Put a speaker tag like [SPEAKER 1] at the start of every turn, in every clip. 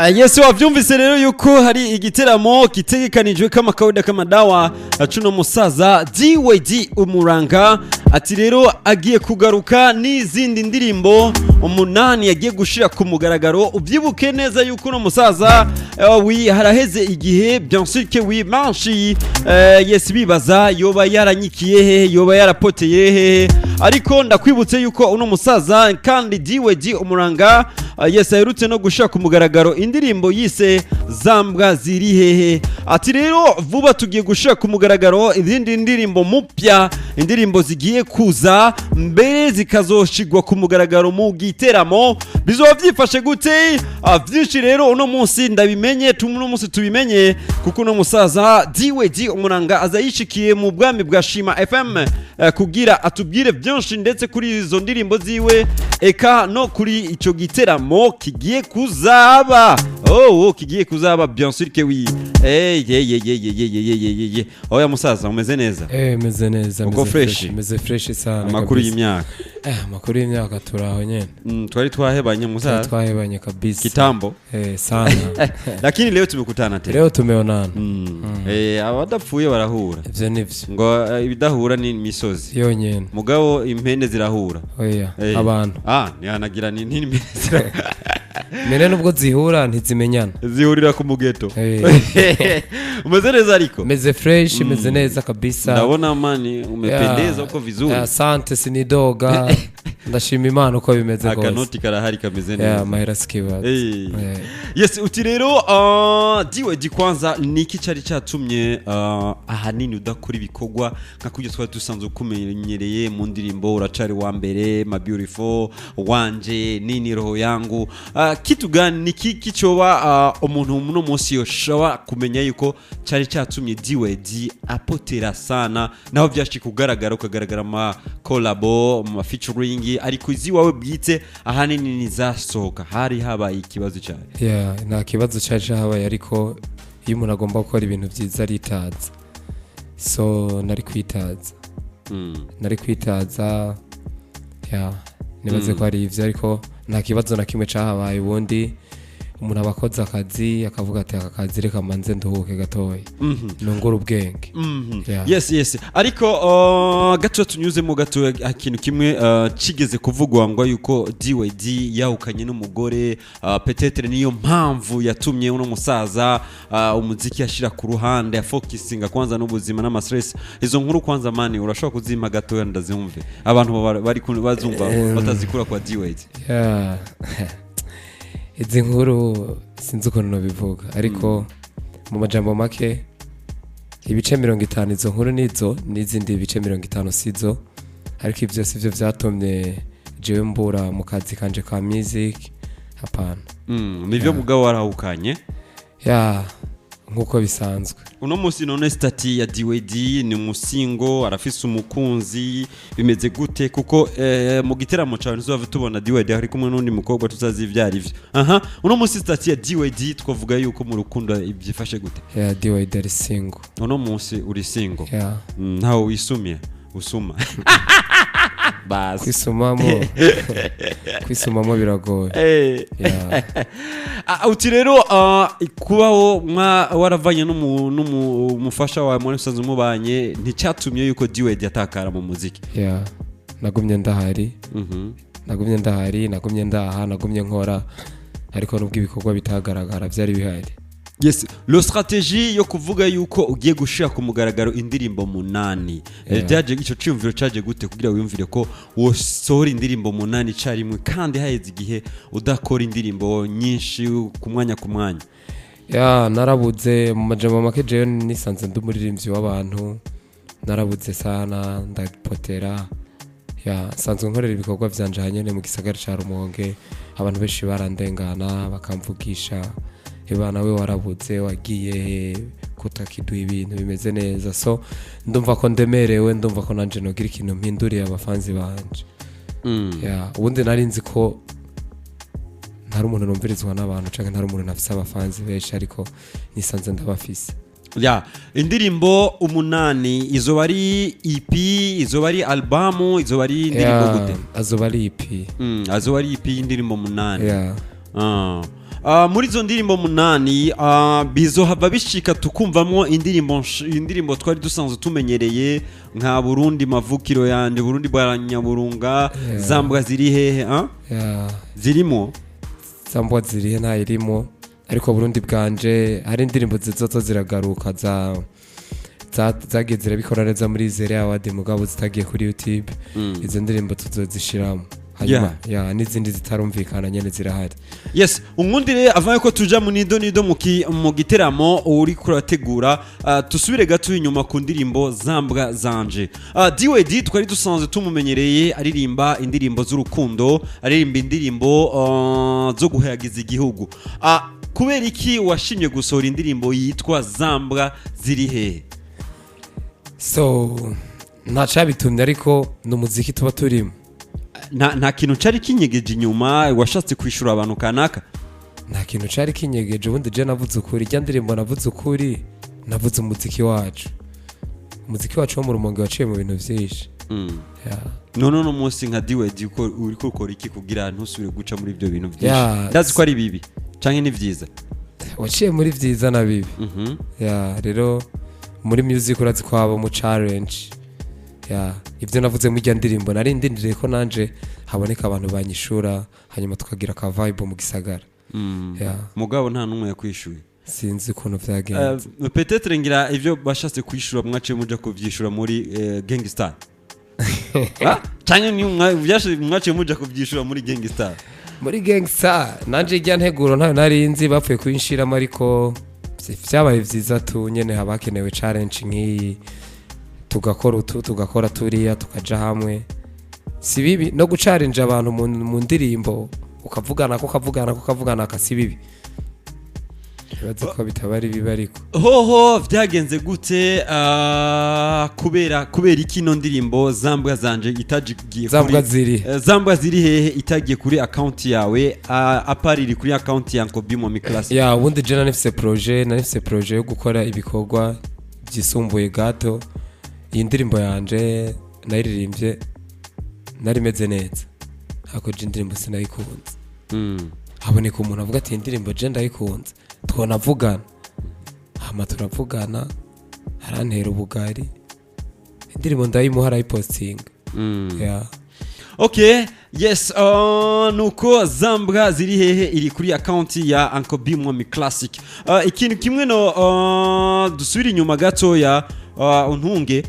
[SPEAKER 1] Yesu wavyumvise rero yuko hari igiteramo kitegekanijwe kama kawaida kama dawa cuno musaza DYD Umuranga ati rero agiye kugaruka n'izindi ndirimbo umunani yagiye gushira ku mugaragaro ubyibuke neza yuko no musaza haraheze igihe bien sûr que oui manchi yes bibaza yoba yaranyikiye he yoba yarapoteye he ariko ndakwibutse yuko uno musaza kandi DYD Umuranga yes aherutse no gushira ku mugaragaro indirimbo yise Zambwa ziri hehe ati rero vuba tugiye gushira ku mugaragaro izindi ndirimbo mupya indirimbo zigiye kuza mbere zikazoshigwa ku mugaragaro mu giteramo bizoba byifashe gute byinshi rero uno munsi ndabimenye uno munsi tubimenye kuko uno musaza DYD Umuranga azayishikiye mu bwami bwa Shima FM kugira atubwire byinshi ndetse kuri izo ndirimbo ziwe eka no kuri ico giteramo kigiye kuzaba kigiye kuzaba bien sûr que oui oya musaza umeze neza
[SPEAKER 2] meze neza meze fresh sana
[SPEAKER 1] makuru y'imyaka
[SPEAKER 2] makuru y'imyaka turaho nyene
[SPEAKER 1] twari twahebanye musaza
[SPEAKER 2] twahebanye kabisa
[SPEAKER 1] kitambo
[SPEAKER 2] sana
[SPEAKER 1] lakini leo tumekutana tena
[SPEAKER 2] leo tumeonana
[SPEAKER 1] abadapfuye barahura
[SPEAKER 2] ivyo nivyo
[SPEAKER 1] ngo ibidahura ni misozi
[SPEAKER 2] yonyene
[SPEAKER 1] mugabo impende zirahura
[SPEAKER 2] oya abantu
[SPEAKER 1] ntihanagira ni
[SPEAKER 2] Mene nubwo zihura ntizimenyana
[SPEAKER 1] zihurira ku mugeto umeze neza ariko
[SPEAKER 2] meze fresh meze neza kabisa
[SPEAKER 1] ndabona mani umependeza uko vizuri
[SPEAKER 2] asante sinidoga ndashima Imana uko bimeze gose
[SPEAKER 1] akanoti karahari kameze neza
[SPEAKER 2] mahera skiba
[SPEAKER 1] yes uti rero DYD kwanza niki cari cyatumye ahanini udakora ibikorwa nka kujya twari dusanzwe kumenyereye mu ndirimbo uracari wa mbere my beautiful wanje nini roho yangu kitu gani niki kicoba umuntu muno munsi yoshaba kumenya yuko cari cyatumye DYD apotera sana naho byashi kugaragara ukagaragara ma collabo ma featuring ariko izi wawe bwite ahanini nizasohoka hari habaye ikibazo cyane
[SPEAKER 2] nta kibazo cyaje habaye ariko iyo umuntu agomba gukora ibintu byiza aritaza so nari kwitaza nibaze ko ari ivyo ariko nta kibazo na kimwe cyahabaye ubundi umuntu abakoze akazi akavuga ati aka kazi reka manze nduhuke gatoya nungura ubwenge
[SPEAKER 1] yes ariko gato tunyuzemo gato ikintu kimwe kigeze kuvugwa ngo yuko DYD yahukanye n'umugore peut-être niyo mpamvu yatumye uno musaza umuziki yashira ku ruhande focusinga kwanza n'ubuzima n'amastress izo nkuru kwanza mani urashobora kuzimpa gato ndazumve abantu bari bazumva batazikura kwa DYD izi nkuru sinzi ukuntu nabivuga ariko mu majambo make ibice 50 izo nkuru nizo n'izindi bice 50 sizo ariko ivyo sivyo vyatumye jewe mbura mu kazi kanje ka music hapana nivyo mugabo warahukanye
[SPEAKER 2] nkuko bisanzwe
[SPEAKER 1] uno munsi none stati ya DYD ni musingo arafise umukunzi bimeze gute kuko mu giteramo cyane tuzava tubona DYD ari kumwe n'undi mukobwa tuzazi ivyari ivyo uno munsi stati ya DYD twavuga yuko mu rukundo ibyifashe gute
[SPEAKER 2] DYD ari single
[SPEAKER 1] uno munsi uri single ntaho wisumye usuma bas kwisumamo biragoye uti rero kubaho waravanye n'umufasha wawe muri usanzwe mubanye nticyatumye yuko DYD yatakara mu muziki
[SPEAKER 2] nagumye ndahari nagumye nkora ariko nubwo ibikorwa bitagaragara byari bihari
[SPEAKER 1] yes lo strategie yo kuvuga yuko ugiye gushira ku mugaragaro indirimbo munani byaje ico cyumviro cyaje gute kugira wiyumvire ko wosohora indirimbo munani carimwe kandi haheze igihe udakora indirimbo nyinshi ku mwanya
[SPEAKER 2] narabuze mu majambo make jewe nisanze ndumuririmbyi w'abantu narabuze sana ndapotera sanzwe nkorera ibikorwa vyanje hanyene mu gisagara ca Rumonge abantu benshi barandengana bakamvugisha ibana we warabuze wagiye kutakiduha ibintu bimeze neza so ndumva ko ndemerewe ndumva ko nanje nogira ikintu mpinduriye abafanzi banje ubundi nari nzi ko ntari umuntu numvirizwa n'abantu canke ntari umuntu nafise abafanzi benshi ariko nisanze ndabafise
[SPEAKER 1] indirimbo umunani izo bari EP izo bari album izo bari indirimbo gute
[SPEAKER 2] azo bari EP
[SPEAKER 1] azo bari EP indirimbo umunani muri izo ndirimbo munani bizohava bishika tukumvamo indirimbo twari dusanzwe tumenyereye nka Burundi mavukiro yanje, Burundi bwa Nyaburunga, Zambwa ziri hehe zirimo
[SPEAKER 2] Zambwa ziri he nta irimo, ariko Burundi bwanje hari indirimbo zizozo ziragaruka zagiye zirabikora neza muri Zere Award mugabo zitagiye kuri YouTube. Izo ndirimbo tuzozishiramo hanyuma n'izindi zitarumvikana nyene zirahari.
[SPEAKER 1] Yes, unkundire avaye ko tuja mu nido mu giteramo uri kurategura, tusubire gato inyuma ku ndirimbo Zambwa zanje. DYD twari dusanzwe tumumenyereye aririmba indirimbo z'urukundo, aririmba indirimbo zo guhayagiza igihugu. Kubera iki washimye gusohora indirimbo yitwa Zambwa ziri hehe?
[SPEAKER 2] So ntacabitumye, ariko n'umuziki tuba turimo.
[SPEAKER 1] Nta kintu cari kinyegeje inyuma washatse kwishura abantu kanaka?
[SPEAKER 2] Nta kintu cari kinyegeje, ubundi je navuze ukuri, rya ndirimbo navuze ukuri, navuze umuziki wacu wo mu Rumonge waciye mu bintu vyinshi.
[SPEAKER 1] None no munsi nka DYD uko uri gukora iki kugira ntusubire guca muri ibyo bintu byinshi? Ndazi ko ari bibi canke ni vyiza?
[SPEAKER 2] Waciye muri vyiza na bibi. Rero muri music urazi ko haba mu challenge. Ibyo navuze mu ndirimbo nari ndindiriye ko nanje haboneka abantu banyishura hanyuma tukagira ka vibe mu gisagara.
[SPEAKER 1] Mugabo nta numwe yakwishuye.
[SPEAKER 2] Sinzi ukuntu vyagenze.
[SPEAKER 1] Peut-être ngira ivyo bashatse kwishura mwace muja kuvyishura muri Gangstar. Cyane ni mwace muja kuvyishura muri Gangstar.
[SPEAKER 2] Muri Gangstar nanje ijya nteguro ntayo nari nzi bapfuye kwinshiramo, ariko vyabaye vyiza tu nyene habakenewe challenge nk'iyi, tugakora turiya tukaja hamwe. Si bibi no guchallenge abantu mu ndirimbo ukavugana akasi bibi. Bibaza ko bitabari bibi, ariko
[SPEAKER 1] hoho vyagenze gute? Kubera iki no ndirimbo Zambwa zanje itagiye Zambwa ziri hehe itagiye kuri account yawe, apariri kuri account ya Nkobimo Class?
[SPEAKER 2] Ubundi je nafise projet yo gukora ibikorwa byisumbuye gato. Iyi ndirimbo yanje naririmbye narimeze neza, hako je indirimbo sinayikunze. Haboneka umuntu avuga ati indirimbo je ndayikunze, twonavugana hama turavugana, harantera ubugari, indirimbo ndayimuha arayipostinga. Okay, yes, nuko Zambwa ziri hehe iri kuri account ya Nkobimo Classic. Ikintu kimwe no dusubira inyuma gato ya untunge,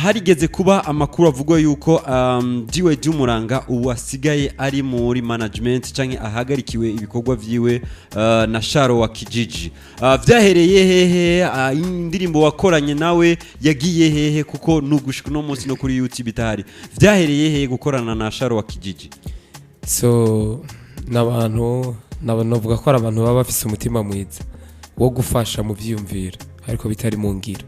[SPEAKER 2] harigeze kuba amakuru avuga yuko DYD Umuranga ubu asigaye ari muri management canke ahagarikiwe ibikorwa vyiwe na Sharo wa Kijiji. Vyahereye hehe? Indirimbo wakoranye nawe yagiye hehe? Kuko nugushika no munsi no kuri YouTube itari. Vyahereye hehe gukorana na Sharo wa Kijiji? So nabantu navuga ko ari abantu baba bafise umutima mwiza wo gufasha mu vyiyumvira, ariko bitari mu ngiro.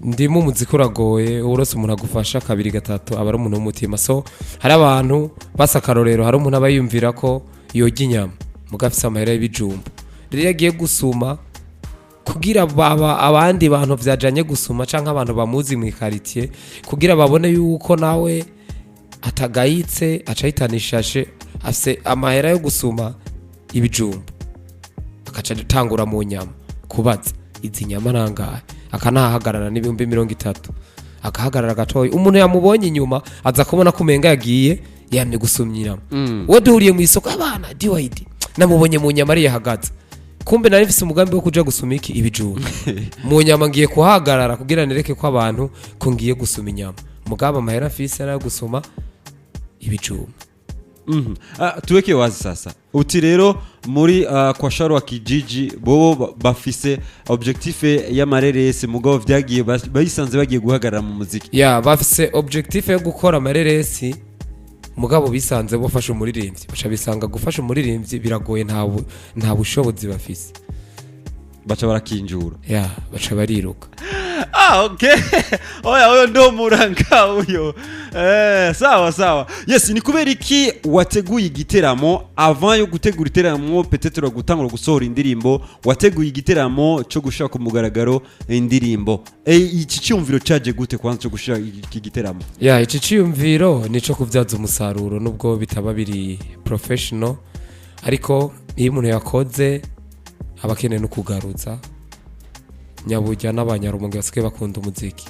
[SPEAKER 2] Ndimo umuziki uragoye, urose umuntu agufasha kabiri gatatu aba ari umuntu w'umutima. So hari abantu basakarorero, hari umuntu abayumvira ko yoga inyama mugafise amahera y'ibijumba, rero yagiye gusuma kugira abandi bantu vyajanye gusuma canke abantu bamuzi mu quartier kugira babone yuko nawe atagayitse acayitanishashe afise amahera yo gusuma ibijumba, akaca tangura mu nyama kubaza izi nyama nangahe, akanahagarara n'ibihumbi 30, akahagarara gatoyi. Umuntu yamubonye inyuma aza kubona kumenga yagiye yamye gusumyira. Wo duhuriye mu isoko abana DYD namubonye mu nyama ari yahagaze, kumbe nari mfise umugambi wo kuja gusuma iki ibijumba mu nyama, ngiye kuhagarara kugira nereke ko abantu ko ngiye gusuma inyama, mugaba amahera mfise ara gusuma ibijumba.
[SPEAKER 1] Tuweke wazi sasa uti rero muri kwa Sharo wa Kijiji bobo bafise objectif y'amarerese, mugabo vyagiye bayisanze bagiye guhagarara mu muziki.
[SPEAKER 2] Bafise objectif yo gukora amareresi, mugabo bisanze bafasha umuririmbyi, bacha bisanga gufasha umuririmbyi biragoye, nta bushobozi bafise,
[SPEAKER 1] bacha barakinjura.
[SPEAKER 2] Bacha bariruka.
[SPEAKER 1] Okay. Oya ndo Umuranga uyo. Sawa. Yes, ni kubera iki wateguye igiteramo avant yo gutegura iteramo, peut-être gutangura gusohora indirimbo, wateguye igiteramo cyo gushaka ku mugaragaro indirimbo. Iki cyumviro cyaje gute kwanza cyo gushaka iki giteramo?
[SPEAKER 2] Iki cyumviro nico kuvyaza umusaruro, nubwo bitaba biri professional, ariko iyo umuntu yakoze aba akeneye no kugaruza nyaburya n'abanyarumonge basigaye bakunda umuziki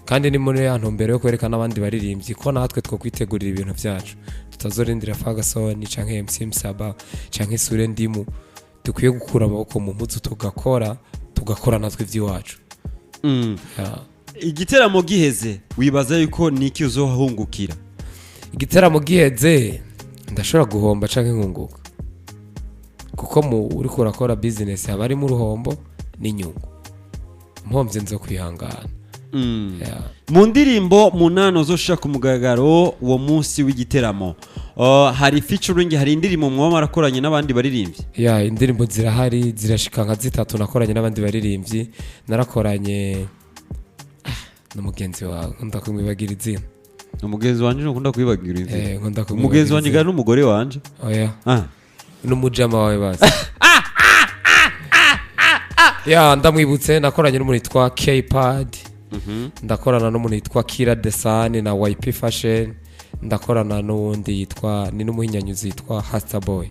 [SPEAKER 2] kandi ni muri ya ntumbero yo kwerekana abandi baririmbyi ko natwe two kwitegurira ibintu byacu tutazorindira Ferguson canke MC Msaba canke Sure Ndimu dukwiye gukura amaboko mu mpuzu tugakora natwe ivy'iwacu.
[SPEAKER 1] Igiteramo giheze wibaza yuko niki uzohungukira?
[SPEAKER 2] Igiteramo giheze ndashobora guhomba canke nkunguka kuko uri kurakora business haba ari mu ruhombo n'inyungu mpomvye nzo kwihangana.
[SPEAKER 1] Mu ndirimbo munano uzoshaka umugaragaro uwo munsi w'igiteramo hari featuring, hari indirimbo mwa marakoranye n'abandi baririmbyi?
[SPEAKER 2] Indirimbo zirahari zirashika nka 3 nakoranye n'abandi baririmbyi. Narakoranye n'umugenzi wawe ndakumwibagira izina.
[SPEAKER 1] Umugenzi wanje ukunda kwibagira izina? Umugenzi wanje gana n'umugore wanje?
[SPEAKER 2] Oya. N'umujama wawe basi. Ndamwibutse nakoranye n'umuntu yitwa K-Pad. Ndakorana n'umuntu yitwa Kira Desani na YP Fashion. Ndakorana n'undi yitwa ni n'umuhinyanyuzi yitwa Hasta Boy.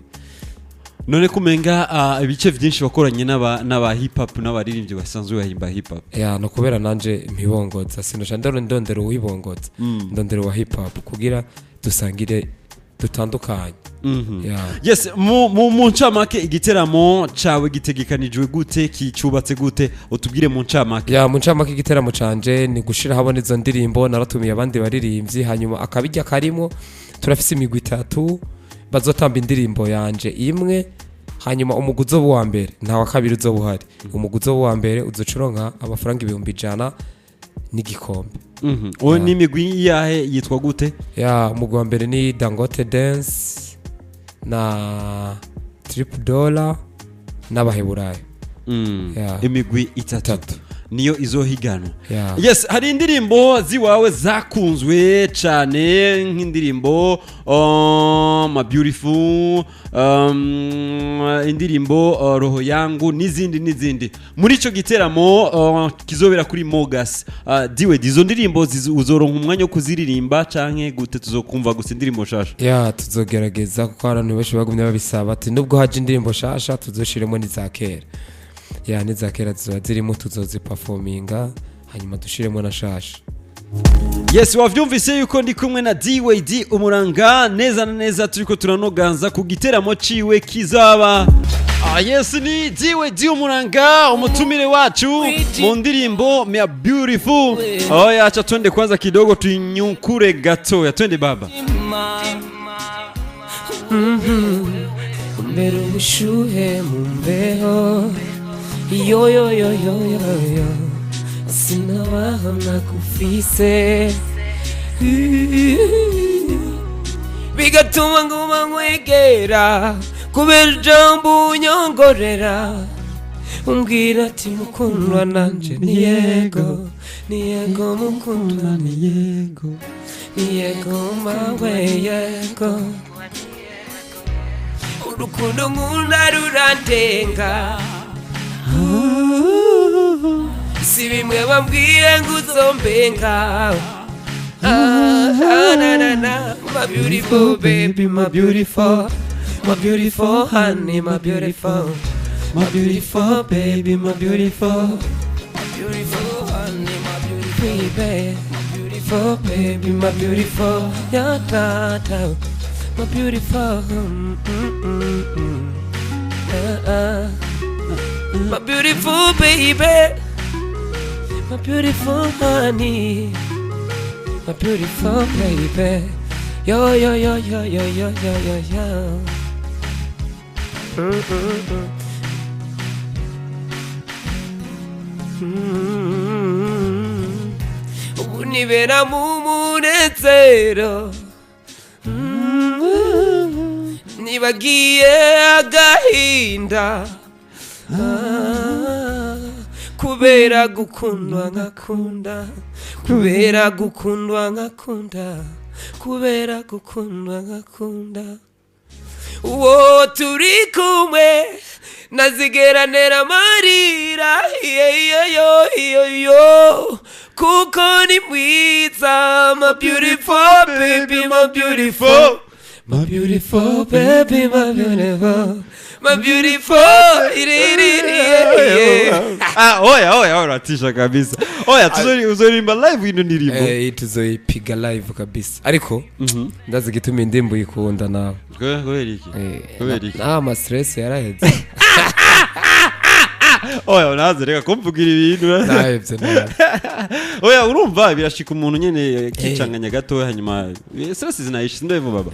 [SPEAKER 1] None kumenga ibice byinshi bakoranye n'aba hip hop n'abaririmbyi basanzwe bahimba hip hop?
[SPEAKER 2] No kubera nanje mpibongoza sinosha ndondero uhibongoza ndondero wa hip hop kugira dusangire dutandukanye.
[SPEAKER 1] Yes, mu ncamake igiteramo cawe gitegekanijwe gute, kicubatse gute, utubwire mu ncamake?
[SPEAKER 2] Mu ncamake igiteramo canje ni gushira habone izo ndirimbo, naratumiye abandi baririmbyi, hanyuma akabijya karimo turafise imigwi 3 bazotamba indirimbo yanje imwe, hanyuma umuguzo wa mbere nta wa kabiri uzobuhari. Umuguzo wa mbere uzocuronka amafaranga 100 n'igikombe.
[SPEAKER 1] Uwo ni imigwi yahe yitwa gute?
[SPEAKER 2] Umugwi wa mbere ni Dangote Dance na $3 n'abaheburayo. Imigwi 3 niyo izohiganwa. Yes, hari indirimbo ziwawe zakunzwe cyane nk'indirimbo My Beautiful, indirimbo Roho Yangu n'izindi. Muri ico giteramo kizobera kuri Mogas, diwe izo ndirimbo uzoronka umwanya wo kuziririmba canke gute tuzokumva gusa indirimbo shasha? Tuzogerageza kuko abantu benshi bagumye babisaba ati nubwo haje indirimbo shasha tuzoshiremo n'izakera. N'izakera zizoba zirimo tuzoziperforminga hanyuma dushiremo na shasha.
[SPEAKER 1] Yes, wavyumvise yuko ndi kumwe na DYD Umuranga neza na neza turiko turanoganza ku giteramo ciwe kizaba. Yes, ni DYD Umuranga umutumire wacu mu ndirimbo My Beautiful. Acha twende kwanza kidogo tunyukure gato. Twende baba.
[SPEAKER 2] Mbere ubushuhe mu mbeho yo sinabaho nakufise bigatuma nguma nkwegera kubera ijambo unyongorera umbwira ati mukundwa nanje ni yego mukundwa ni yego mawe yego urukundo nkunda rurandenga si bimwe bambwiye ngo uzombenga. My beautiful baby, my beautiful honey, my beautiful baby, my beautiful honey, my beautiful baby, my beautiful yata, my beautiful my beautiful baby, my beautiful honey, my beautiful baby, yo. Unibera mu munezero, nibagiye agahinda. Kubera gukundwa ngakunda, uwo turi kumwe nazigeranera amarira yo kuko ni mwiza. My beautiful baby, my beautiful My beautiful baby, my beautiful, my beautiful.
[SPEAKER 1] Oya tisha kabisa. Oya tuzorimba live ino ndirimbo.
[SPEAKER 2] Tuzoipiga live kabisa. Ariko ndazi gituma indimbo yikunda nawe.
[SPEAKER 1] Goheriki.
[SPEAKER 2] Ma stress yaraheze.
[SPEAKER 1] Oya unaze reka kumvugira ibintu.
[SPEAKER 2] Nahebye nawe.
[SPEAKER 1] Oya urumva birashika umuntu nyene kicanganya gato hanyuma stress zinaishi ndio hivyo baba.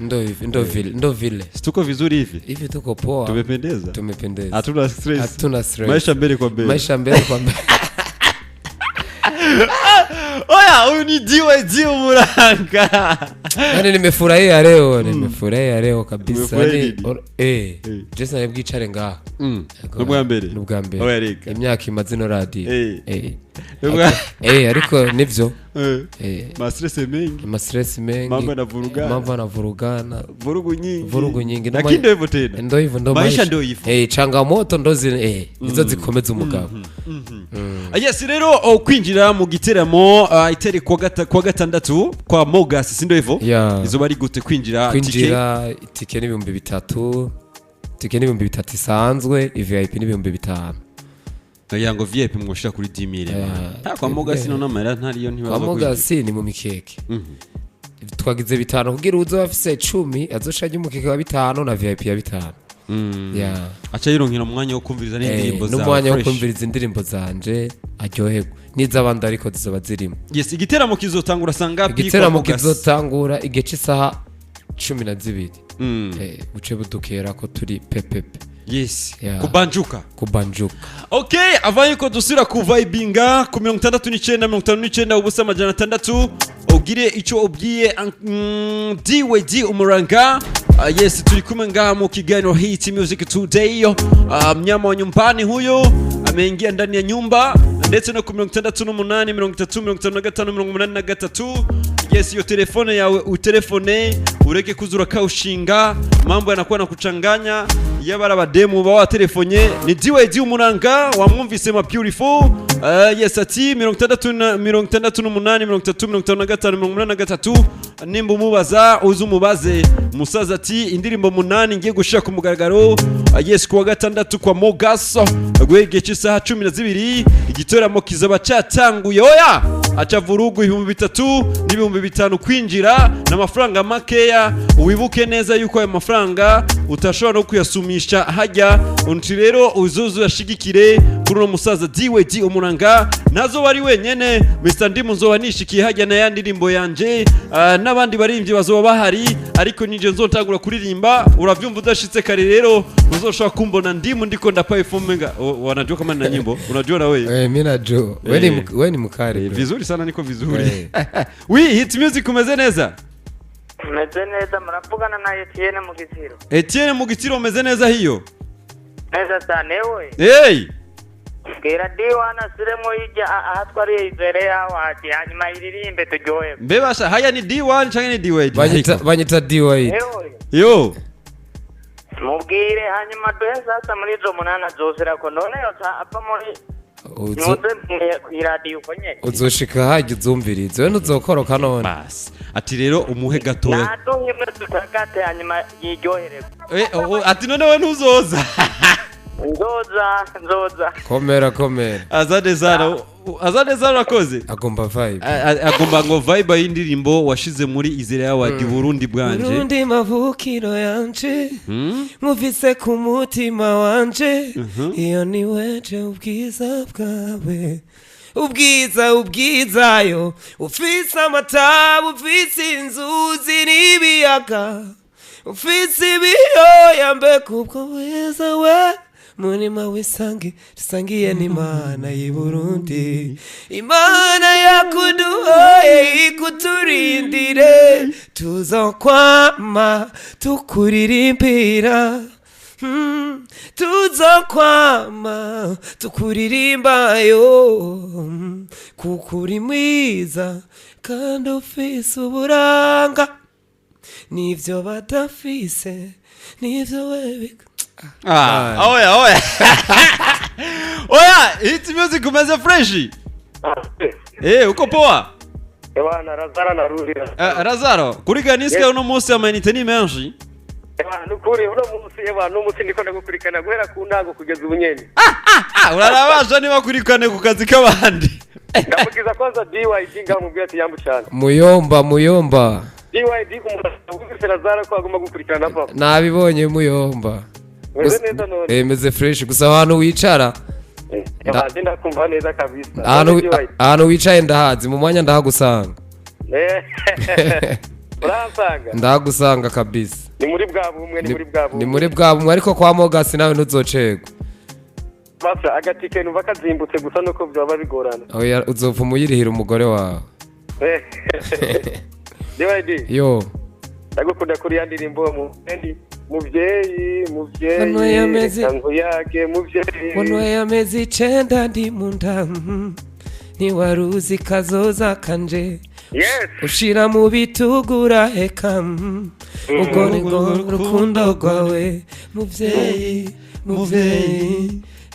[SPEAKER 2] Ndo vile.
[SPEAKER 1] Tuko vizuri hivi.
[SPEAKER 2] Hivi tuko poa. Tumependeza.
[SPEAKER 1] Hatuna stress. Maisha mbele kwa mbele. Oya huyu ni DYD Umuranga.
[SPEAKER 2] Yaani nimefurahia leo kabisa. Jason yabwicare ngaha.
[SPEAKER 1] Nubwa mbere. Oya reka.
[SPEAKER 2] Imyaka imaze no radio. Ariko nivyo. Ma stress mengi. Mambo yanavurugana. Vurugu nyingi.
[SPEAKER 1] Lakini ndio hivyo tena.
[SPEAKER 2] Ndio hivyo
[SPEAKER 1] maisha ndio hivyo.
[SPEAKER 2] Changamoto ndo nizo zikomeza umugabo.
[SPEAKER 1] Yes rero kwinjira mu giteramo iteri kwa gatandatu kwa Mogas sindo hivyo. Izo bari gute kwinjira
[SPEAKER 2] tike ni 3,000. Tike ni 3,000 isanzwe, VIP ni 5,000.
[SPEAKER 1] Yango VIP mwoshira kuri 10,000. Kwa Mogas no namara ntariyo ntibaza.
[SPEAKER 2] Kwa Mogas ni mu mikeke. Twagize 5 kugira uzo afise 10 azoshaje umukeke wa 5 na VIP ya 5. Acha yironkira umwanya wo kumviriza n'indirimbo za n'umwanya wo kumviriza indirimbo zanje aryoherwa n'izabandi ariko zizaba zirimo.
[SPEAKER 1] Yes igiteramo kizotangura sanga
[SPEAKER 2] igiteramo kizotangura igece isaha 12 uce budukera ko turi pepepe.
[SPEAKER 1] Yes kubanjuka okay avaye ko dusira ku vibinga ku 69 ubusa majana 6 ugire ico ubwiye DYD Umuranga. Yes turi kumwe ngaha mu kiganiro Hit Music Today. Mnyama wa nyumbani huyo ameingia ndani ya nyumba ndetse no ku 68 33 yes yo telefone yawe utelefone ureke kuzura kaushinga mambo yanakuwa na kuchanganya yabara bademu bawa telefonye ni DYD Umuranga wamwumvise ma beautiful. Yes ati 68 nimba umubaza uzumubaze musaza ati indirimbo 8 ngiye gushaka ku mugaragaro. Yes kuwa gatandatu kwa Mogas gwegece isaha 12 igitoramo kizaba cyatanguye. Oya acha vurugu 3,000 n'ibihumbi 5 kwinjira n'amafaranga makeya. Uwibuke neza yuko ayo mafaranga utashobora no kuyasumisha hajya unti rero uzuzu yashigikire kuri no musaza DYD Umuranga. Nazo bari wenyene Mr Ndimu nzoba nishikiye hajya na yandi ndirimbo yanje n'abandi barimvye bazoba bahari ariko nije nzotagura kuririmba. Uravyumva udashitse kare rero uzoshaka kumbona Ndimu ndiko ndaperforminga. Wanajua kama na nyimbo unajua na wewe
[SPEAKER 2] mimi najua wewe ni mkari
[SPEAKER 1] vizuri sana niko vizuri. Oui Hit Music umeze neza?
[SPEAKER 3] Umeze neza murapugana na Etienne Mugitiro.
[SPEAKER 1] Etienne Mugitiro umeze neza hiyo?
[SPEAKER 3] Neza sana wewe.
[SPEAKER 1] Hey
[SPEAKER 3] Kera diwana siremo ija ahatwari izere yawaje hanyuma iririmbe turyohe.
[SPEAKER 1] Mbebasha haya ni D1 cyangwa ni DYD?
[SPEAKER 2] Banyita DYD.
[SPEAKER 1] Yo
[SPEAKER 3] mubwire hanyuma duhe sasa muri zo 8 zosera ko none yota apa muri iradiyo konye
[SPEAKER 2] uzoshika haje uzumvirize we ntuzokoroka none
[SPEAKER 1] bas ati rero umuhe gatoya
[SPEAKER 3] nado himwe tutagate hanyuma yiryohere
[SPEAKER 1] ati none we ntuzoza
[SPEAKER 3] nzoza
[SPEAKER 2] komera
[SPEAKER 1] azade zara koze
[SPEAKER 2] agomba vibe
[SPEAKER 1] agomba ngo vibe y'indirimbo washize muri izere yawe Burundi bwanje
[SPEAKER 2] Burundi mavukiro yanje muvise ku mutima wanje iyo ni weje ubwiza bwawe ubwizayo ufise amatabu ufise inzuzi n'ibiyaga ufise ibiyoya mbe kubwo bwiza we Munima wisangiye n'Imana y'i Burundi Imana yakuduhoye ikuturindire tuzokwama tukuririmbira tuzokwama tukuririmbayo kukuri mwiza kandi ufise uburanga nivyo badafise nivyo wewe
[SPEAKER 1] oya Hit Music umeze fresh uko poa
[SPEAKER 3] Ewana Razaro narurira
[SPEAKER 1] Razaro kuri ganiska uno munsi amanite ni menshi
[SPEAKER 3] nukuri uno munsi n'umunsi niko ndagukurikana guhera ku ntango kugeza ubunyene
[SPEAKER 1] urarabasha niba kurikane ku kazi k'abandi
[SPEAKER 3] ndamugiza kwanza DYD ngamubwira ati yambu cyane
[SPEAKER 2] muyomba
[SPEAKER 3] DYD kumufera Lazaro ko agomba gukurikana papa
[SPEAKER 2] nabibonye muyomba meze fresh gusa abantu wicara
[SPEAKER 3] ndakumva neza kabisa
[SPEAKER 2] ahantu wicaye ndahazi mu mwanya ndahagusanga
[SPEAKER 3] uransanga
[SPEAKER 2] ndahagusanga kabisa
[SPEAKER 3] ni muri bwa bumwe
[SPEAKER 2] ariko kwa Mogas nawe ntuzocegwa
[SPEAKER 3] basa agatike numva kazimbutse gusa nuko byaba bigorana
[SPEAKER 2] oya uzopfa umuyirihira umugore wawe
[SPEAKER 3] DYD
[SPEAKER 2] yo
[SPEAKER 3] ndagukunda kuri ya ndirimbo muvyeyi tango yake muvyeyi
[SPEAKER 2] Ono yamezi 9 ndi munda ntiwaruzi kazoza kanje
[SPEAKER 3] yes
[SPEAKER 2] ushira mu bitugura heka ubwo ni ngo rukundo rwawe muvyeyi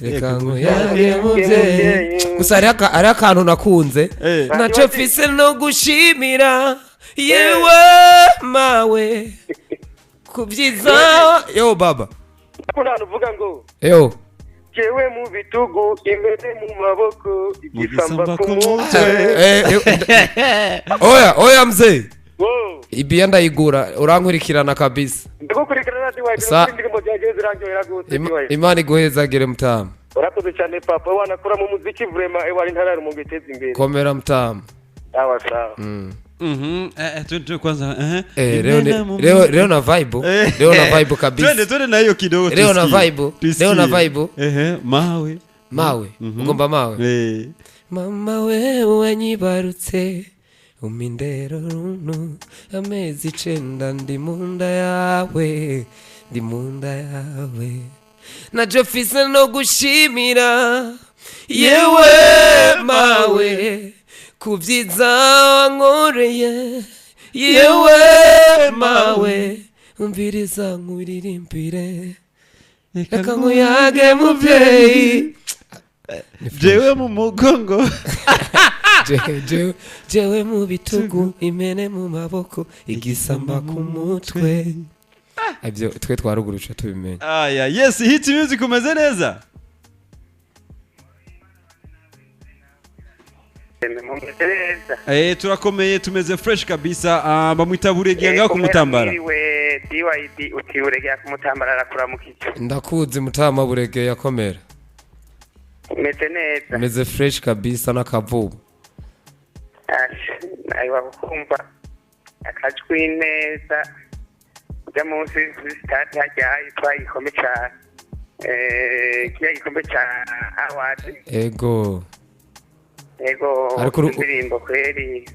[SPEAKER 2] reka ngo yage muvyeyi gusa ari akantu nakunze naco fise no gushimira yewe mawe kubyiza yo baba
[SPEAKER 3] kuna uvuga ngo
[SPEAKER 2] yo
[SPEAKER 3] jewe mu bitugu imeze mu maboko igisamba ku mutwe
[SPEAKER 2] oya mzee ibia ndayigura urankurikirana kabisa
[SPEAKER 3] ndagukurikirana ndirimbo byageze zirangyohera gute
[SPEAKER 2] Imana iguhezagire mutama
[SPEAKER 3] urakoze cyane papa wanakora mu muziki vraiment wari ntara mu ngiteza imbere
[SPEAKER 2] komera mutama
[SPEAKER 3] sawa
[SPEAKER 1] tu kwanza
[SPEAKER 2] leo na vibe kabisa
[SPEAKER 1] twende na hiyo kidogo
[SPEAKER 2] leo na vibe mawe ugomba mawe mama wewe nyibarutse umindero runo amezi 9 ndi munda yawe najo fise no gushimira yewe mawe kubyiza wankoreye yewe mawe umviriza nkuririmbire reka nkuyage muvyeyi
[SPEAKER 1] jewe mu mugongo
[SPEAKER 2] jewe mu bitugu imene mu maboko igisamba ku mutwe ibyo twe twaruguruca tubimenya
[SPEAKER 1] yes hit music umeze neza turakomeye tumeze fresh kabisa bamwita Buregeya ngaho kumutambara
[SPEAKER 3] DYD uti Buregeya kumutambara arakuramukije
[SPEAKER 2] ndakuzi mutama Buregeya komera
[SPEAKER 3] umeze neza
[SPEAKER 2] umeze fresh kabisa n'akavubu
[SPEAKER 3] aiwa kumva akajwi neza ujya munsi start hajyaye twayikombe cyane kiya gikombe cya award
[SPEAKER 2] ego
[SPEAKER 3] indirimbo kweri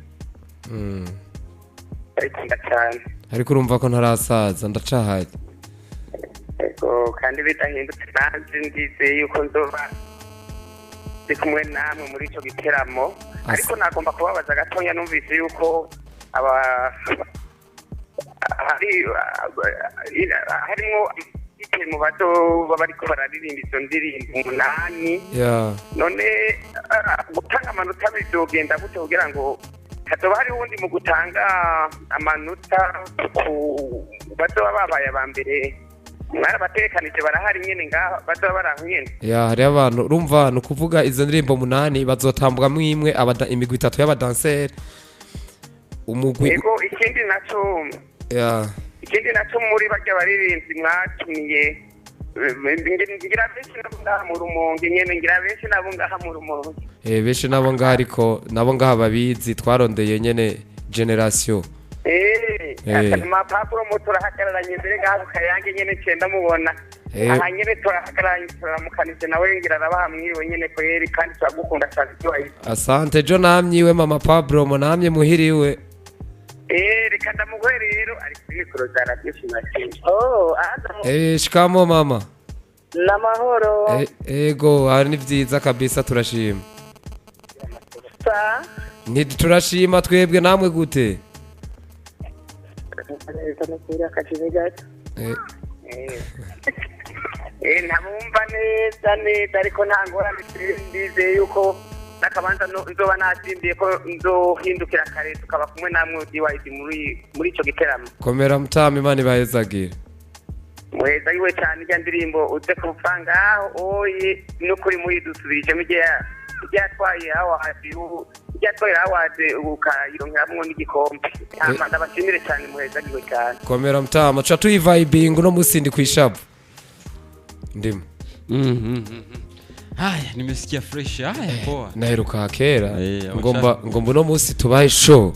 [SPEAKER 3] arikunda cyane
[SPEAKER 2] ariko urumva ko ntarasaza ndacahaye
[SPEAKER 3] ego kandi bidahindutse nanjye ndizeye yuko nzoba ndi kumwe namwe muri icyo giteramo ariko nagomba kubabaza gatonya numvise yuko harimo mu bato baba ariko bararirimba izo ndirimbo 8 none gutanga amanota bizogenda gute kugira ngo hazoba hari wundi mu gutanga amanota ku bazoba babaye aba mbere mwarabatekanije barahari nyene ngaha bazoba baraho nyene
[SPEAKER 2] hari abantu urumva no kuvuga izo ndirimbo 8 bazotambuka mwimwe imigwi 3 y'abadanseri umugwi
[SPEAKER 3] ego ikindi naco muri barya baririmbyi mwatumiye ngira benshi nabo ngaha mu Rumonge nyene ngira benshi nabo ngaha mu Rumonge
[SPEAKER 2] benshi nabo ngaha ariko nabo ngaha babizi twarondeye nyene generation
[SPEAKER 3] mapapuro turahagararanye imbere ngaha Kayange nyene cenda mubona aha nyene turahagararanye turamukanije nawe ngira arabahamwiwe nyene kweri kandi turagukunda cyane
[SPEAKER 2] asante jo namyiwe mama Pablo namye muhiriwe
[SPEAKER 3] reka ndamuhwe rero ari kuri mikoro za radio Shimashini
[SPEAKER 2] shikamo mama
[SPEAKER 3] namahoro
[SPEAKER 2] ego hari ni vyiza kabisa turashima turashima twebwe namwe gute
[SPEAKER 3] ntamwumva neza ariko ntangorane ndizeye yuko nakabanza nzoba natsindiye ko nzohindukira kare tukaba kumwe namwe DYD muri ico giteramo
[SPEAKER 2] komera mutama Imana ibahezagire
[SPEAKER 3] muheza yiwe cyane ijya ndirimbo uze kupanga oye no kuri muri dusubije mu gihe yatwaye awaze ukayironkeramwo n'igikombe ndabashimire cyane muheza yiwe cyane
[SPEAKER 2] komera mutama cha tuyivibing no musindi kwishabu ndimo
[SPEAKER 1] haya nimesikia fresh haya poa
[SPEAKER 2] naheruka kera ngomba no musi tubaye show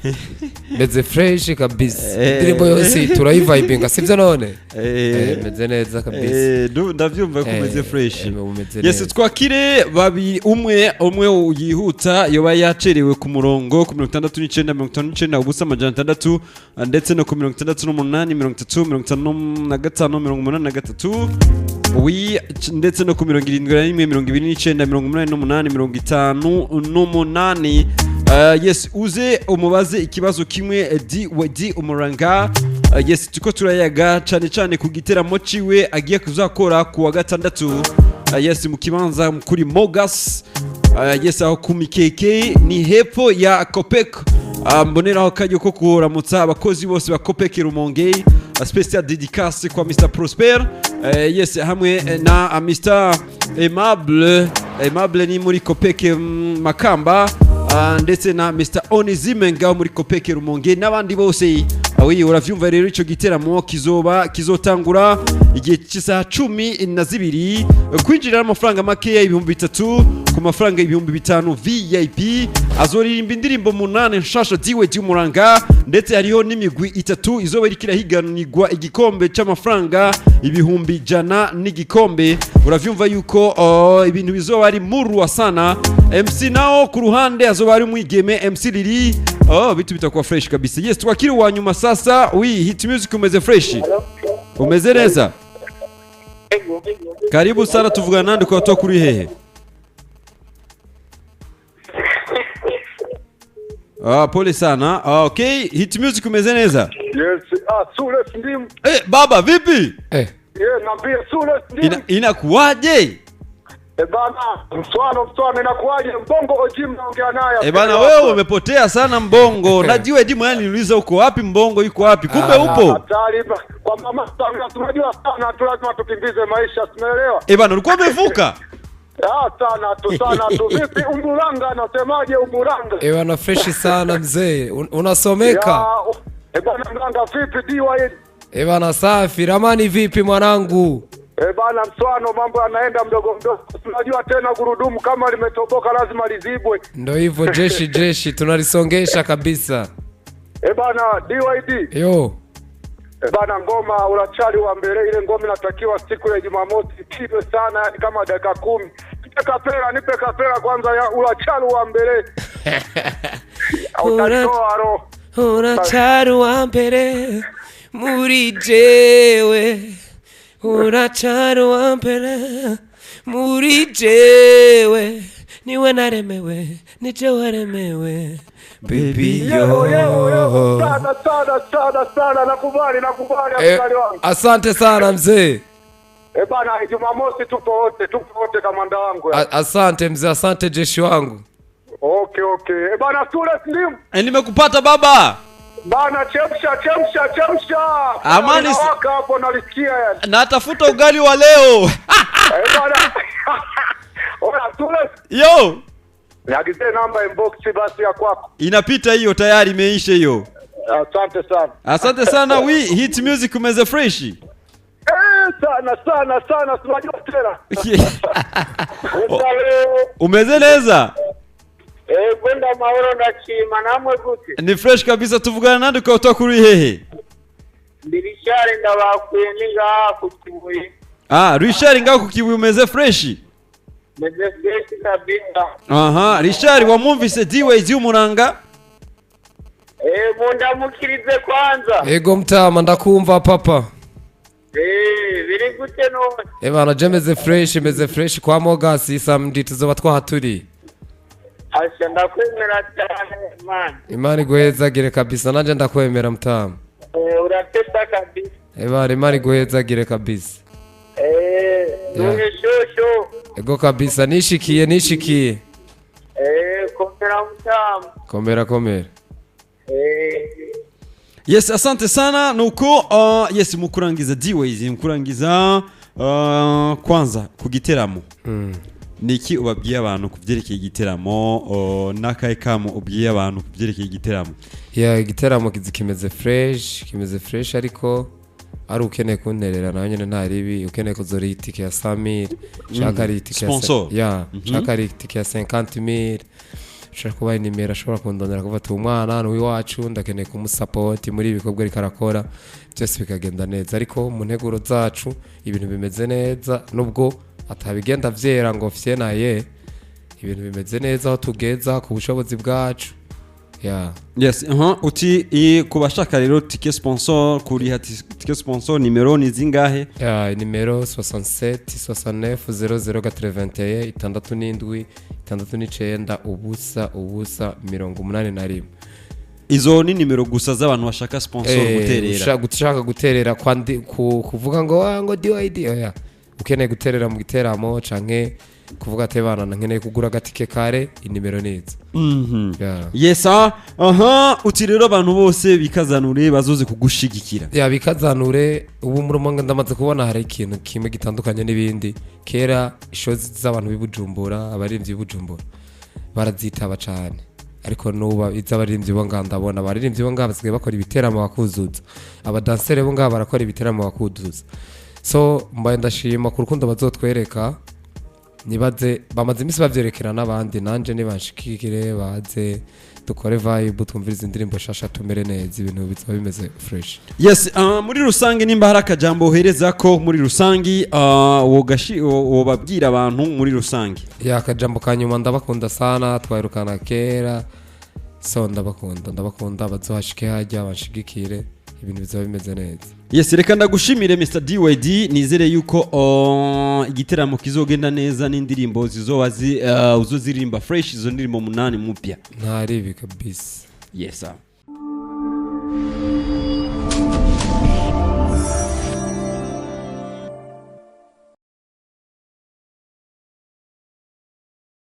[SPEAKER 2] meze fresh kabisa ndirimbo yose turayivibinga sivyo none meze neza kabisa
[SPEAKER 1] ndavyumva ko meze fresh yes twakire babi umwe uyihuta yoba yacerewe ku murongo ku 69 ubusa amajana 6 ndetse no ku 68 35 oui ndetse no ku 71 yes uze umubaze ikibazo kimwe di umuranga yes tuko turayaga cyane ku giteramo ciwe agiye kuzakora ku wa gatandatu yes mu kibanza kuri Mogas yes aho ku Mikeke ni hepfo ya Copec mboneraho kajyo ko kuramutsa abakozi bose ba Copec Rumonge special dédicace kwa Mr Prosper yes hamwe na Mr Aimable ni muri Copec Makamba ndetse na Mr Onizime ngaho muri Copec Rumonge n'abandi bose awi uravyumva rero ico giteramo kizotangura igihe cy'isaha 12 kwinjira amafaranga make ya 3000 ku mafaranga 5000 VIP azoririmba indirimbo 8 nshasha diwe cy'umuranga ndetse hariho n'imigwi 3 izoba irikira higanirwa igikombe cy'amafaranga 100 n'igikombe uravyumva yuko ibintu bizoba ari murwa sana MC nao ku ruhande azoba ari mwigeme MC Lili bitu bitakuwa fresh kabisa yes twakiri wa nyuma sasa hit music umeze fresh umeze neza karibu sana tuvugana nande kwa to kuri hehe pole sana okay hit music umeze neza
[SPEAKER 4] yes Sule ndim
[SPEAKER 1] baba vipi
[SPEAKER 4] naambia Sule ndim
[SPEAKER 1] inakuwaje
[SPEAKER 4] bana mswano inakuwaje mbongo ojim naongea naye
[SPEAKER 1] bana wewe umepotea sana mbongo najua Dimu yani niuliza uko wapi mbongo yuko wapi kumbe upo
[SPEAKER 4] taarifa kwa mama tunajua sana lazima tukimbize maisha tumeelewa
[SPEAKER 1] bana ulikuwa umevuka
[SPEAKER 4] sana tu vipi umburanga anasemaje umburanga
[SPEAKER 2] bana fresh sana mzee unasomeka
[SPEAKER 4] bana mganga vipi diwa
[SPEAKER 2] bana safi ramani vipi mwanangu
[SPEAKER 4] bana mswano mambo yanaenda mdogo tunajua tena gurudumu kama limetoboka lazima lizibwe
[SPEAKER 2] ndio hivyo jeshi tunalisongesha kabisa
[SPEAKER 4] bana DYD
[SPEAKER 2] yo
[SPEAKER 4] bana ngoma urachali wa mbele ile ngoma inatakiwa siku ya Jumamosi kipe sana yani kama dakika 10 nipe kapera kwanza ya urachali wa mbele
[SPEAKER 2] urachali wa mbele muri jewe urachari wa mbere muri jewe niwe naremewe nije waremewe baby yo
[SPEAKER 4] sana nakubali
[SPEAKER 2] asante sana mzee
[SPEAKER 4] bana Jumamosi tupo wote kamanda wangu
[SPEAKER 2] asante mzee asante jeshi wangu
[SPEAKER 4] okay bana Sule ndim
[SPEAKER 1] nimekupata baba
[SPEAKER 4] bana chemsha
[SPEAKER 1] amani
[SPEAKER 4] hapo nalisikia
[SPEAKER 1] natafuta ugali wa leo
[SPEAKER 4] bana ona Sule
[SPEAKER 1] yo
[SPEAKER 4] niagize namba inbox basi ya kwako
[SPEAKER 1] inapita hiyo tayari imeisha hiyo
[SPEAKER 4] asante sana
[SPEAKER 1] hit music umeze fresh
[SPEAKER 4] sana tunajua tena
[SPEAKER 1] umezeleza
[SPEAKER 3] kwenda mahoro ndachima namwe gute
[SPEAKER 1] ni fresh kabisa tuvugana nande kwa utoka kuri hehe
[SPEAKER 3] Richard ndabakuye ninga kukibuye
[SPEAKER 1] Richard ngaho kukibuye umeze fresh
[SPEAKER 3] meze fresh kabisa
[SPEAKER 1] Richard wamumvise DYD umuranga
[SPEAKER 3] mundamukirize kwanza
[SPEAKER 2] ego mtama ndakumva papa
[SPEAKER 3] biri gute none
[SPEAKER 2] bana jemeze fresh kwa Mogasi samedi tuzoba twahaturi
[SPEAKER 3] Asha ndakwemera cyane man
[SPEAKER 2] Imani guhezagire kabisa nanje ndakwemera mtama
[SPEAKER 3] uratesa kabisa
[SPEAKER 2] Imani guhezagire kabisa
[SPEAKER 3] none shosho
[SPEAKER 2] ego kabisa nishikiye
[SPEAKER 3] komera mtama
[SPEAKER 2] komera
[SPEAKER 1] Yes, asante sana nuko yes mukurangiza D-Ways mukurangiza kwanza kugiteramo niki ubabwiye abantu kuvyerekeye igiteramo nakaye kamo ubwiye abantu kuvyerekeye igiteramo
[SPEAKER 2] igiteramo kimeze fresh ariko ari ukeneye kunterera nawe nyene ntaribi ukeneye kuzora itike ya 100,000 shaka ari itike ya shaka ari itike ya 50,000 ushaka kuba inimero ashobora kundondera kuva tu umwana n'uwi wacu ndakeneye kumusupport muri ibikorwa ari karakora byose bikagenda neza ariko mu nteguro zacu ibintu bimeze neza nubwo atabigenda vyera ngo fyenaye ibintu bimeze neza aho tugeza ku bushobozi bwacu
[SPEAKER 1] yes uti kubashaka rero ticket sponsor kuri ticket sponsor nimero ni zingahe
[SPEAKER 2] nimero 67 69 00 81 69 ubusa 81.
[SPEAKER 1] Izo ni nimero gusa z'abantu bashaka sponsor guterera
[SPEAKER 2] gushaka guterera kuvuga ngo DYD ukeneye guterera mu giteramo canke kuvuga tebana nkeneye kugura gatike kare inimero neza
[SPEAKER 1] yes uti rero abantu bose bikazanure bazoze kugushigikira
[SPEAKER 2] bikazanure ubu muri Rumonge ndamaze kubona hari ikintu kimwe gitandukanye n'ibindi kera ishozi z'abantu bibujumbura abaririmbyi bibujumbura barazitaba cyane ariko nuba izabaririmbyi bo ngandabona abaririmbyi bo ngabasigaye bakora ibiteramo bakuzuza abadansere bo ngaba barakora ibiteramo bakuzuza so mbaye ndashima ku rukundo bazotwereka nibaze bamaze imisi bavyerekera n'abandi nanje nibanshikire baze dukore vibe twumviriza indirimbo shasha tumere neza ibintu bizaba bimeze fresh
[SPEAKER 1] yes muri rusange nimba hari akajambo uhereza ko muri rusange wobabwira abantu muri rusange
[SPEAKER 2] akajambo kanyuma ndabakunda sana twahirukana kera so ndabakunda bazohashike hajya banshigikire ibintu bizaba bimeze neza
[SPEAKER 1] yes reka ndagushimire Mr DYD nizere yuko igiteramo kizogenda neza n'indirimbo zizoba uzoziririmba fresh izo ndirimbo 8 mupya
[SPEAKER 2] ntari bikabisa
[SPEAKER 1] yes